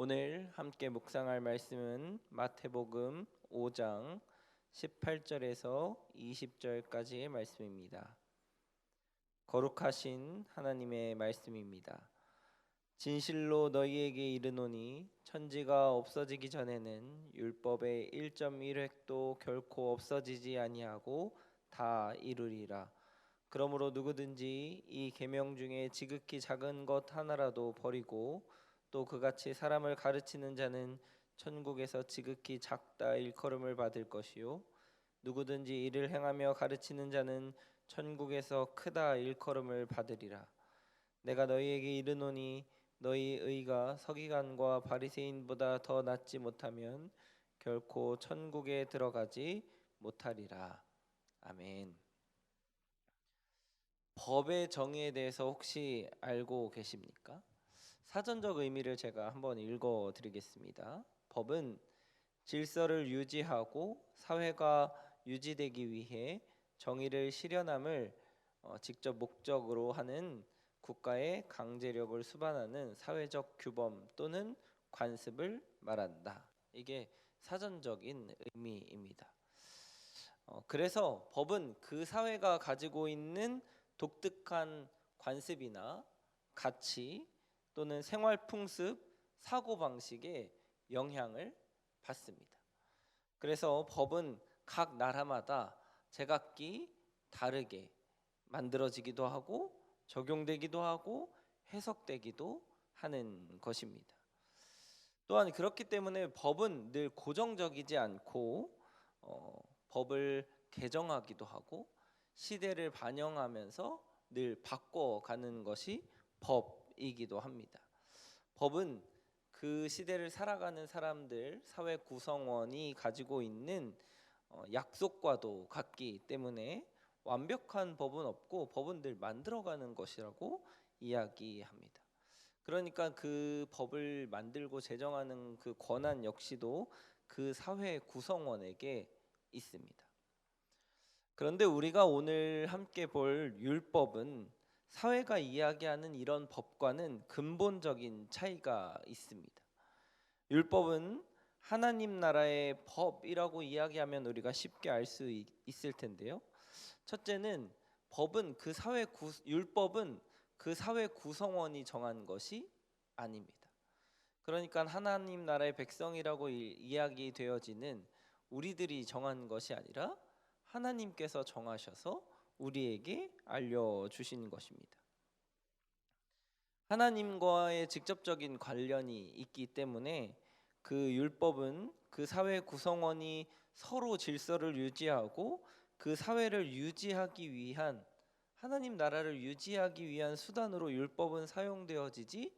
오늘 함께 묵상할 말씀은 마태복음 5장 18절에서 20절까지의 말씀입니다. 거룩하신 하나님의 말씀입니다. 진실로 너희에게 이르노니 천지가 없어지기 전에는 율법의 1.1획도 결코 없어지지 아니하고 다 이루리라. 그러므로 누구든지 이 계명 중에 지극히 작은 것 하나라도 버리고 또 그같이 사람을 가르치는 자는 천국에서 지극히 작다 일컬음을 받을 것이요 누구든지 이를 행하며 가르치는 자는 천국에서 크다 일컬음을 받으리라. 내가 너희에게 이르노니 너희 의가 서기관과 바리새인보다 더 낫지 못하면 결코 천국에 들어가지 못하리라. 아멘. 법의 정의에 대해서 혹시 알고 계십니까? 사전적 의미를 제가 한번 읽어 드리겠습니다. 법은 질서를 유지하고 사회가 유지되기 위해 정의를 실현함을 직접 목적으로 하는 국가의 강제력을 수반하는 사회적 규범 또는 관습을 말한다. 이게 사전적인 의미입니다. 그래서 법은 그 사회가 가지고 있는 독특한 관습이나 가치 또는 생활 풍습, 사고 방식에 영향을 받습니다. 그래서 법은 각 나라마다 제각기 다르게 만들어지기도 하고 적용되기도 하고 해석되기도 하는 것입니다. 또한 그렇기 때문에 법은 늘 고정적이지 않고 법을 개정하기도 하고 시대를 반영하면서 늘 바꿔가는 것이 법이기도 합니다. 법은 그 시대를 살아가는 사람들, 사회 구성원이 가지고 있는 약속과도 같기 때문에 완벽한 법은 없고 법은 늘 만들어가는 것이라고 이야기합니다. 그러니까 그 법을 만들고 제정하는 그 권한 역시도 그 사회 구성원에게 있습니다. 그런데 우리가 오늘 함께 볼 율법은 사회가 이야기하는 이런 법과는 근본적인 차이가 있습니다. 율법은 하나님 나라의 법이라고 이야기하면 우리가 쉽게 알 수 있을 텐데요. 첫째는 율법은 그 사회 구성원이 정한 것이 아닙니다. 그러니까 하나님 나라의 백성이라고 이야기되어지는 우리들이 정한 것이 아니라 하나님께서 정하셔서 우리에게 알려주신 것입니다. 하나님과의 직접적인 관련이 있기 때문에 그 율법은 그 사회 구성원이 서로 질서를 유지하고 그 사회를 유지하기 위한 하나님 나라를 유지하기 위한 수단으로 율법은 사용되어지지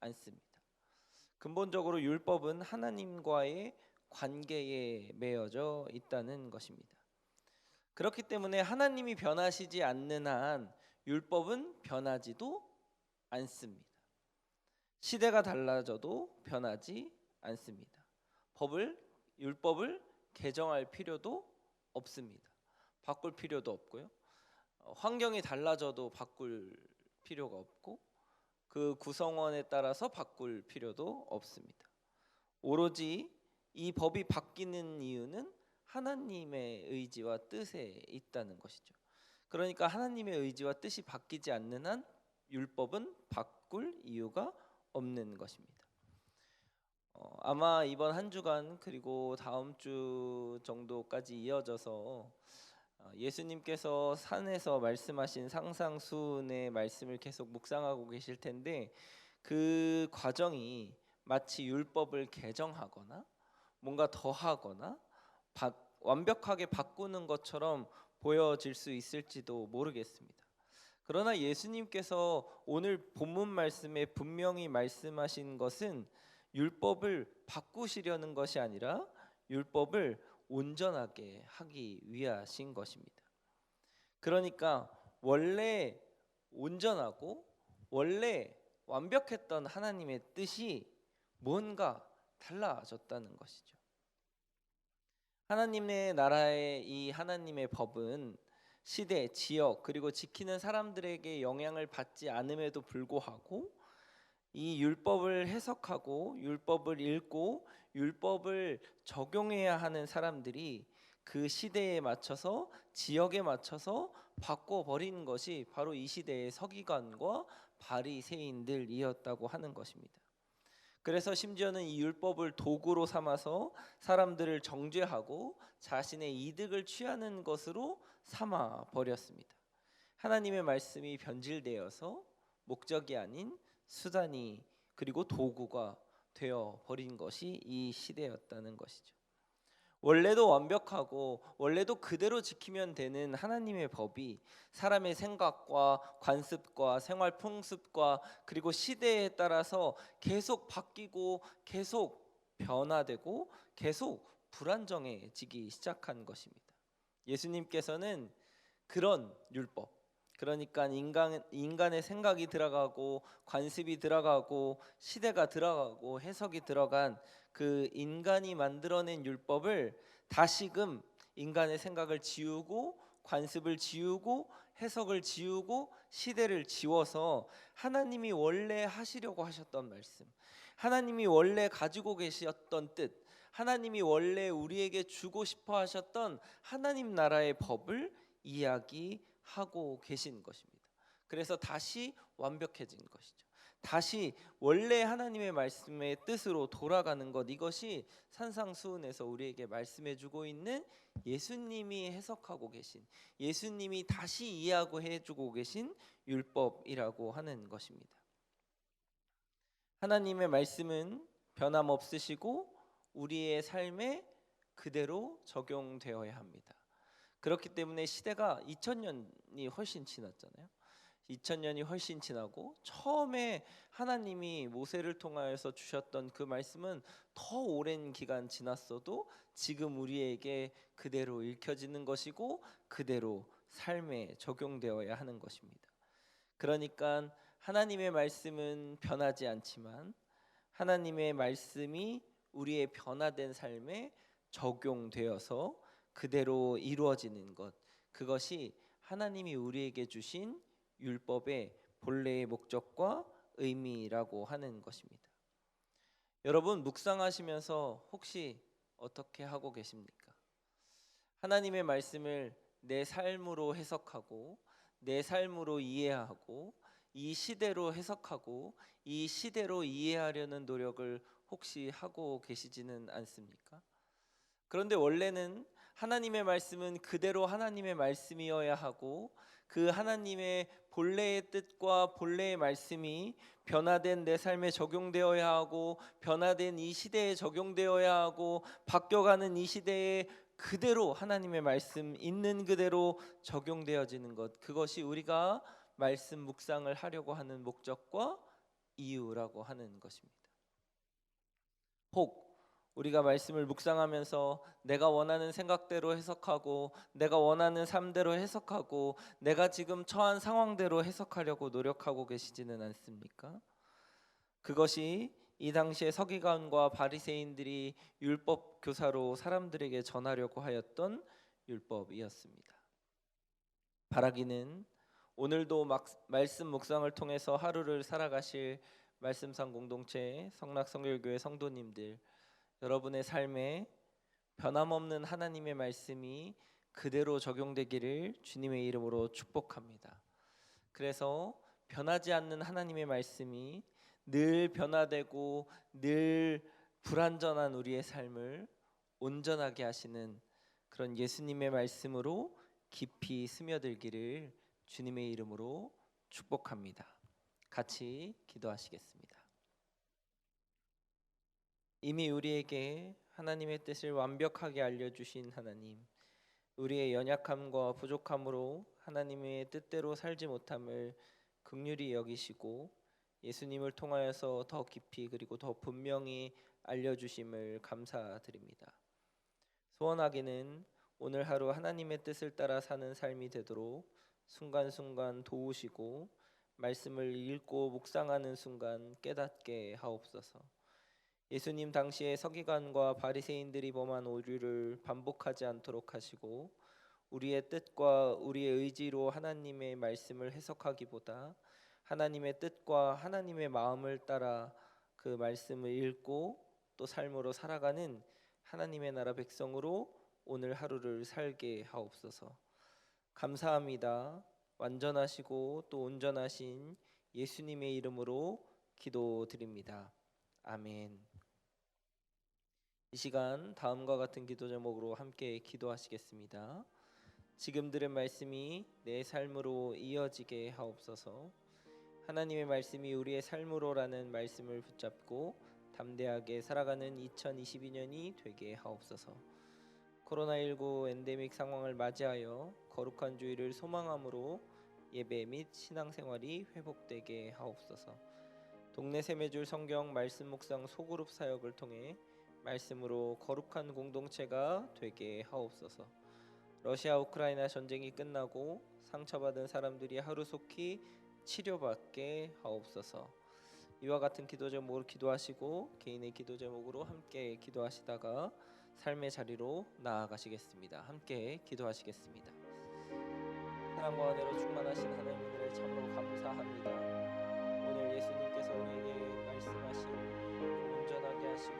않습니다. 근본적으로 율법은 하나님과의 관계에 매여져 있다는 것입니다. 그렇기 때문에 하나님이 변하시지 않는 한 율법은 변하지도 않습니다. 시대가 달라져도 변하지 않습니다. 율법을 개정할 필요도 없습니다. 바꿀 필요도 없고요. 환경이 달라져도 바꿀 필요가 없고 그 구성원에 따라서 바꿀 필요도 없습니다. 오로지 이 법이 바뀌는 이유는 하나님의 의지와 뜻에 있다는 것이죠. 그러니까 하나님의 의지와 뜻이 바뀌지 않는 한 율법은 바꿀 이유가 없는 것입니다. 아마 이번 한 주간 그리고 다음 주 정도까지 이어져서 예수님께서 산에서 말씀하신 상상수훈의 말씀을 계속 묵상하고 계실 텐데 그 과정이 마치 율법을 개정하거나 뭔가 더하거나 완벽하게 바꾸는 것처럼 보여질 수 있을지도 모르겠습니다. 그러나 예수님께서 오늘 본문 말씀에 분명히 말씀하신 것은 율법을 바꾸시려는 것이 아니라 율법을 온전하게 하기 위하신 것입니다. 그러니까 원래 온전하고 원래 완벽했던 하나님의 뜻이 뭔가 달라졌다는 것이죠. 하나님의 나라의 이 하나님의 법은 시대, 지역 그리고 지키는 사람들에게 영향을 받지 않음에도 불구하고 이 율법을 해석하고 율법을 읽고 율법을 적용해야 하는 사람들이 그 시대에 맞춰서 지역에 맞춰서 바꿔 버리는 것이 바로 이 시대의 서기관과 바리새인들이었다고 하는 것입니다. 그래서 심지어는 이 율법을 도구로 삼아서 사람들을 정죄하고 자신의 이득을 취하는 것으로 삼아 버렸습니다. 하나님의 말씀이 변질되어서 목적이 아닌 수단이 그리고 도구가 되어 버린 것이 이 시대였다는 것이죠. 원래도 완벽하고 원래도 그대로 지키면 되는 하나님의 법이 사람의 생각과 관습과 생활 풍습과 그리고 시대에 따라서 계속 바뀌고 계속 변화되고 계속 불안정해지기 시작한 것입니다. 예수님께서는 그런 율법, 그러니까 인간의 생각이 들어가고 관습이 들어가고 시대가 들어가고 해석이 들어간 그 인간이 만들어낸 율법을 다시금 인간의 생각을 지우고 관습을 지우고 해석을 지우고 시대를 지워서 하나님이 원래 하시려고 하셨던 말씀, 하나님이 원래 가지고 계셨던 뜻, 하나님이 원래 우리에게 주고 싶어 하셨던 하나님 나라의 법을 이야기하고 계신 것입니다. 그래서 다시 완벽해진 것이죠. 다시 원래 하나님의 말씀의 뜻으로 돌아가는 것, 이것이 산상수훈에서 우리에게 말씀해 주고 있는 예수님이 해석하고 계신, 예수님이 다시 이해하고 해주고 계신 율법이라고 하는 것입니다. 하나님의 말씀은 변함없으시고 우리의 삶에 그대로 적용되어야 합니다. 그렇기 때문에 시대가 2000년이 훨씬 지났잖아요. 2000년이 훨씬 지나고 처음에 하나님이 모세를 통하여서 주셨던 그 말씀은 더 오랜 기간 지났어도 지금 우리에게 그대로 읽혀지는 것이고 그대로 삶에 적용되어야 하는 것입니다. 그러니까 하나님의 말씀은 변하지 않지만 하나님의 말씀이 우리의 변화된 삶에 적용되어서 그대로 이루어지는 것, 그것이 하나님이 우리에게 주신 율법의 본래의 목적과 의미라고 하는 것입니다. 여러분, 묵상하시면서 혹시 어떻게 하고 계십니까? 하나님의 말씀을 내 삶으로 해석하고 내 삶으로 이해하고 이 시대로 해석하고 이 시대로 이해하려는 노력을 혹시 하고 계시지는 않습니까? 그런데 원래는 하나님의 말씀은 그대로 하나님의 말씀이어야 하고 그 하나님의 본래의 뜻과 본래의 말씀이 변화된 내 삶에 적용되어야 하고 변화된 이 시대에 적용되어야 하고 바뀌어가는 이 시대에 그대로 하나님의 말씀 있는 그대로 적용되어지는 것, 그것이 우리가 말씀 묵상을 하려고 하는 목적과 이유라고 하는 것입니다. 혹 우리가 말씀을 묵상하면서 내가 원하는 생각대로 해석하고 내가 원하는 삶대로 해석하고 내가 지금 처한 상황대로 해석하려고 노력하고 계시지는 않습니까? 그것이 이 당시에 서기관과 바리새인들이 율법 교사로 사람들에게 전하려고 하였던 율법이었습니다. 바라기는 오늘도 말씀 묵상을 통해서 하루를 살아가실 말씀상 공동체 성락성결교회 성도님들, 여러분의 삶에 변함없는 하나님의 말씀이 그대로 적용되기를 주님의 이름으로 축복합니다. 그래서 변하지 않는 하나님의 말씀이 늘 변화되고 늘 불완전한 우리의 삶을 온전하게 하시는 그런 예수님의 말씀으로 깊이 스며들기를 주님의 이름으로 축복합니다. 같이 기도하시겠습니다. 이미 우리에게 하나님의 뜻을 완벽하게 알려주신 하나님, 우리의 연약함과 부족함으로 하나님의 뜻대로 살지 못함을 긍휼히 여기시고 예수님을 통하여서 더 깊이 그리고 더 분명히 알려주심을 감사드립니다. 소원하기는 오늘 하루 하나님의 뜻을 따라 사는 삶이 되도록 순간순간 도우시고 말씀을 읽고 묵상하는 순간 깨닫게 하옵소서. 예수님 당시에 서기관과 바리새인들이 범한 오류를 반복하지 않도록 하시고 우리의 뜻과 우리의 의지로 하나님의 말씀을 해석하기보다 하나님의 뜻과 하나님의 마음을 따라 그 말씀을 읽고 또 삶으로 살아가는 하나님의 나라 백성으로 오늘 하루를 살게 하옵소서. 감사합니다. 완전하시고 또 온전하신 예수님의 이름으로 기도드립니다. 아멘. 이 시간 다음과 같은 기도 제목으로 함께 기도하시겠습니다. 지금 들은 말씀이 내 삶으로 이어지게 하옵소서. 하나님의 말씀이 우리의 삶으로라는 말씀을 붙잡고 담대하게 살아가는 2022년이 되게 하옵소서. 코로나19 엔데믹 상황을 맞이하여 거룩한 주의를 소망함으로 예배 및 신앙생활이 회복되게 하옵소서. 동네 세매줄 성경 말씀 묵상 소그룹 사역을 통해 말씀으로 거룩한 공동체가 되게 하옵소서. 러시아 우크라이나 전쟁이 끝나고 상처받은 사람들이 하루속히 치료받게 하옵소서. 이와 같은 기도 제목으로 기도하시고 개인의 기도 제목으로 함께 기도하시다가 삶의 자리로 나아가시겠습니다. 함께 기도하시겠습니다. 사랑과 은혜로 충만하신 하나님의 은혜를 참으로 감사합니다. 오늘 예수님께서 우리에게 말씀하신 온전하게 하시고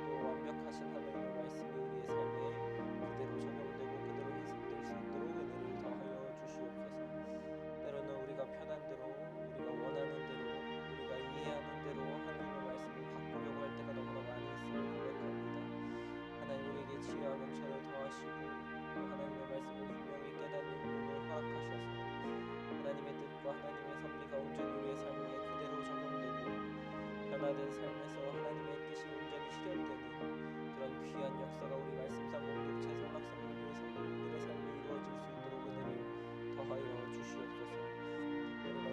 또 완벽하신 하나님의 말씀이 우리의 삶에 그대로 적용되고 그대로 해석될 수 있도록 은혜를 더하여 주시옵소서. 때로는 우리가 편한 대로, 우리가 원하는 대로, 우리가 이해하는 대로 하나님의 말씀을 바꾸려고 할 때가 너무나 많이 있음을 고백합니다. 하나님 우리에게 지혜와 명철을 더하시고 또 하나님의 말씀을 분명히 깨닫는 눈을 허락하셔서 하나님의 뜻과 하나님의 섭리가 온전히 우리의 삶에 그대로 적용되고 변화된 삶에서 하나님의 뜻이 온전히 실현되는 그런 귀한 역사가 우리 말씀